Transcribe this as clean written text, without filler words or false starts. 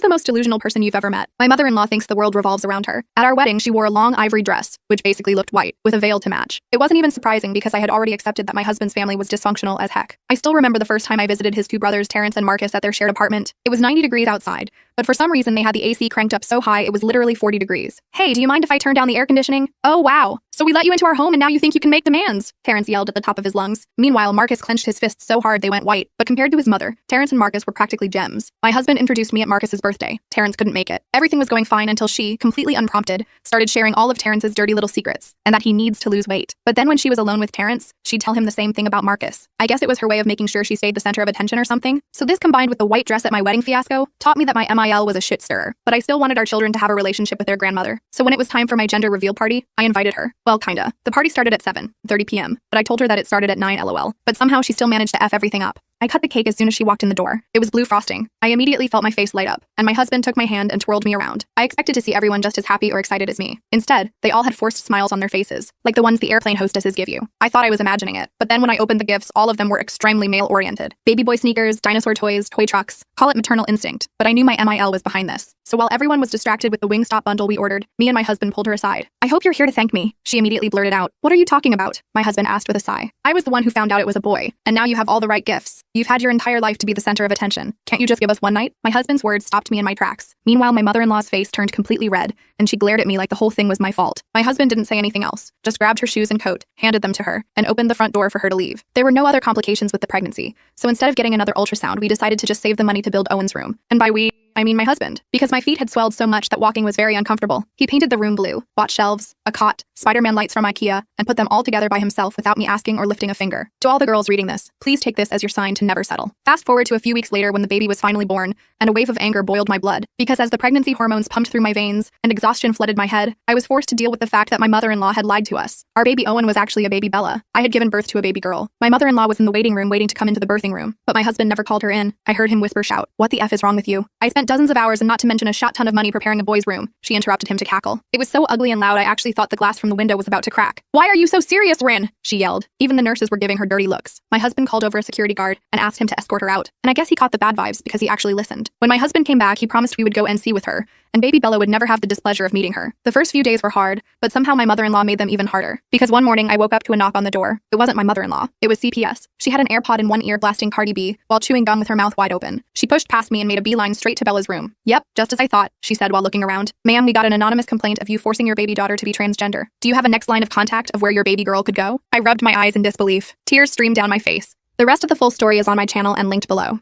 the most delusional person you've ever met. My mother-in-law thinks the world revolves around her. At our wedding, she wore a long ivory dress, which basically looked white, with a veil to match. It wasn't even surprising because I had already accepted that my husband's family was dysfunctional as heck. I still remember the first time I visited his two brothers, Terrence and Marcus, at their shared apartment. It was 90 degrees outside, but for some reason they had the AC cranked up so high it was literally 40 degrees. Hey, do you mind if I turn down the air conditioning? Oh wow. So we let you into our home and now you think you can make demands? Terrence yelled at the top of his lungs. Meanwhile, Marcus clenched his fists so hard they went white, but compared to his mother, Terrence and Marcus were practically gems. My husband introduced me at Marcus's birthday. Terrence couldn't make it. Everything was going fine until she, completely unprompted, started sharing all of Terrence's dirty little secrets, and that he needs to lose weight. But then when she was alone with Terrence, she'd tell him the same thing about Marcus. I guess it was her way of making sure she stayed the center of attention or something. So this combined with the white dress at my wedding fiasco taught me that my MIL was a shit stirrer, but I still wanted our children to have a relationship with their grandmother. So when it was time for my gender reveal party, I invited her. Well, kinda. The party started at 7:30 p.m., but I told her that it started at 9 LOL. But somehow she still managed to F everything up. I cut the cake as soon as she walked in the door. It was blue frosting. I immediately felt my face light up, and my husband took my hand and twirled me around. I expected to see everyone just as happy or excited as me. Instead, they all had forced smiles on their faces, like the ones the airplane hostesses give you. I thought I was imagining it, but then when I opened the gifts, all of them were extremely male-oriented. Baby boy sneakers, dinosaur toys, toy trucks. Call it maternal instinct, but I knew my MIL was behind this. So while everyone was distracted with the Wingstop bundle we ordered, me and my husband pulled her aside. I hope you're here to thank me. She immediately blurted out. What are you talking about? My husband asked with a sigh. I was the one who found out it was a boy, and now you have all the right gifts. You've had your entire life to be the center of attention. Can't you just give us one night? My husband's words stopped me in my tracks. Meanwhile, my mother-in-law's face turned completely red, and she glared at me like the whole thing was my fault. My husband didn't say anything else, just grabbed her shoes and coat, handed them to her, and opened the front door for her to leave. There were no other complications with the pregnancy, so instead of getting another ultrasound, we decided to just save the money to build Owen's room. And by we, I mean my husband, because my feet had swelled so much that walking was very uncomfortable. He painted the room blue, bought shelves, a cot, Spider-Man lights from IKEA, and put them all together by himself without me asking or lifting a finger. To all the girls reading this, please take this as your sign to never settle. Fast forward to a few weeks later when the baby was finally born, and a wave of anger boiled my blood, because as the pregnancy hormones pumped through my veins and exhaustion flooded my head, I was forced to deal with the fact that my mother-in-law had lied to us. Our baby Owen was actually a baby Bella. I had given birth to a baby girl. My mother-in-law was in the waiting room waiting to come into the birthing room, but my husband never called her in. I heard him whisper shout, "What the F is wrong with you?" I spent dozens of hours and not to mention a shot ton of money preparing a boy's room. She interrupted him to cackle. It was so ugly and loud I actually thought the glass from the window was about to crack. "Why are you so serious, Rin?" she yelled. Even the nurses were giving her dirty looks. My husband called over a security guard and asked him to escort her out, and I guess he caught the bad vibes because he actually listened. When my husband came back, he promised we would go NC with her, and baby Bella would never have the displeasure of meeting her. The first few days were hard, but somehow my mother-in-law made them even harder. Because one morning I woke up to a knock on the door. It wasn't my mother-in-law. It was CPS. She had an AirPod in one ear blasting Cardi B while chewing gum with her mouth wide open. She pushed past me and made a beeline straight to Bella's room. "Yep, just as I thought," she said while looking around. "Ma'am, we got an anonymous complaint of you forcing your baby daughter to be transgender. Do you have a next line of contact of where your baby girl could go?" I rubbed my eyes in disbelief. Tears streamed down my face. The rest of the full story is on my channel and linked below.